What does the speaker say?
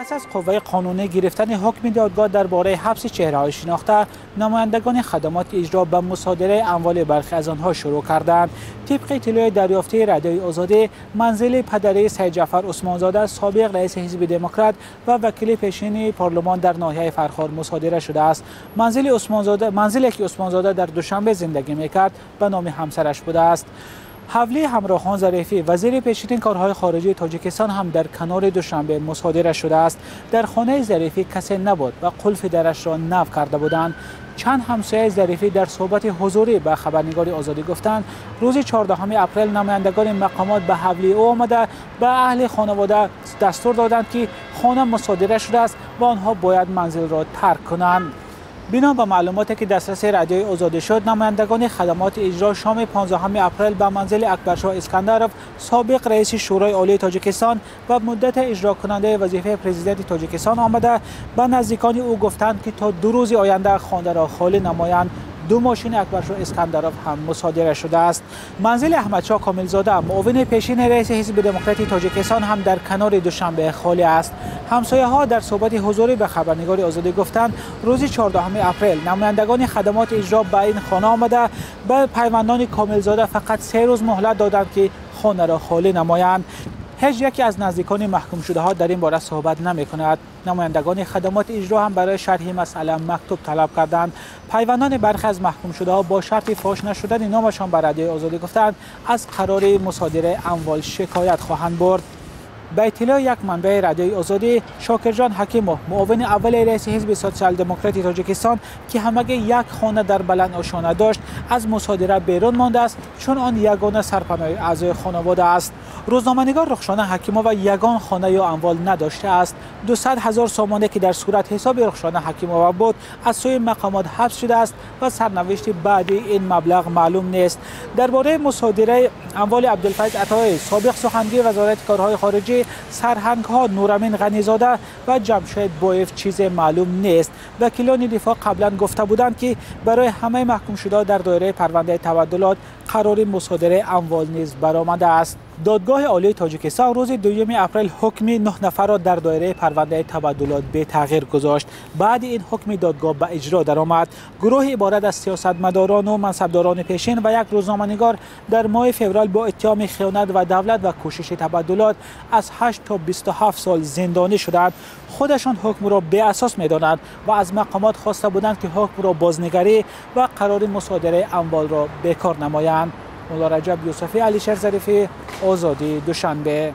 پس از قوه قانونی گرفتن حکم دادگاه درباره حبس چهره‌های شناخته، نمایندگان خدمات اجرا به مصادره اموال برخی از آنها شروع کردند. طبق اطلاع دریافتی رادیوی آزادی، منزل پدری سید جعفر عثمانزاده سابق رئیس حزب دموکرات و وکیل پیشین پارلمان در ناحیه فرخار مصادره شده است. منزلی که عثمانزاده در دوشنبه زندگی میکرد به نام همسرش بوده است. حولی همراهان ظریفی وزیر پیشین کارهای خارجی تاجیکستان هم در کنار دوشنبه مصادره شده است. در خانه ظریفی کسی نبود و قلف درش را نو کرده بودند. چند همسایه ظریفی در صحبت حضوری به خبرنگار آزادی گفتند روز 14 اپریل نمایندگان مقامات به حولی او آمده به اهل خانواده دستور دادند که خانه مصادره شده است و آنها باید منزل را ترک کنند. بنا به معلوماتی که دسترس رادیوی آزادی شد، نمایندگان خدمات اجرا شام 15 اپریل به منزل اکبرشاه اسکندرov سابق رئیس شورای عالی تاجیکستان و مدت اجرا کننده وظیفه پرزیدنت تاجیکستان آمده به نزدیکان او گفتند که تا 2 روز آینده خانه را خالی نمایند. 2 ماشین اکبرشاه اسکندرov هم مصادره شده است. منزل احمدشاه کاملزاده معاون پیشین رئیس حزب دموکراتی تاجیکستان هم در کنار دوشنبه خالی است. همسایه ها در صحبت حضوری به خبرنگار آزادی گفتند روز 14 اپریل نمایندگان خدمات اجرا به این خانه آمده به پیوندان کاملزاده فقط 3 روز مهلت دادند که خانه را خالی نمایند. هیچ یکی از نزدیکان محکوم شده ها در این باره صحبت نمی کند. نمایندگان خدمات اجرا هم برای شرح مسئله مکتوب طلب کردند. پیوندان برخی از محکوم شده ها با شرط فاش نشدن نامشان به رادیوی آزادی گفتند از قرار مصادره اموال شکایت خواهند برد. به اطلاع یک منبع رادیوی آزادی، شاکرجان حکیموف معاون اول رئیس حزب سوسیال دموکراتی تاجیکستان که همگی یک خانه در بلند آشانه داشت از مصادره بیرون مانده است چون آن یگانه سرپناه اعضای خانواده است. روزنامه‌نگار رخشانه حکیموف یگان خانه یا اموال نداشته است. 200,000 سامانه که در صورت حساب رخشانه حکیموف بود از سوی مقامات حبس شده است و سرنوشت بعدی این مبلغ معلوم نیست. درباره مصادره اموال عبدالفیض عطایی سابق سخنگوی وزارت کارهای خارجی، سرهنگ ها نورامین غنیزاده و جمشید بویف چیز معلوم نیست. وکیلان دفاع قبلا گفته بودند که برای همه محکوم شده در دایره پرونده تبادلات قرار مصادره اموال نیز برآمده است. دادگاه عالی تاجیکستان روز 2 اپریل حکم 9 نفر را در دایره پرونده تبادلات به تغییر گذاشت. بعد این حکم دادگاه به اجرا درآمد. گروه عبارت از سیاستمداران و منصبداران پیشین و یک روزنامه‌نگار در ماه فوریه با اتهام خیانت و دولت و کوشش تبادلات از 8 تا 27 سال زندانی شدند. خودشان حکم را بی اساس می‌دانند و از مقامات خواسته بودند که حکم را بازنگری و قرار مصادره اموال را بیکار نمایند. مولا رجب یوسفی، علیشیر ظریفی، آزادی، دوشنبه.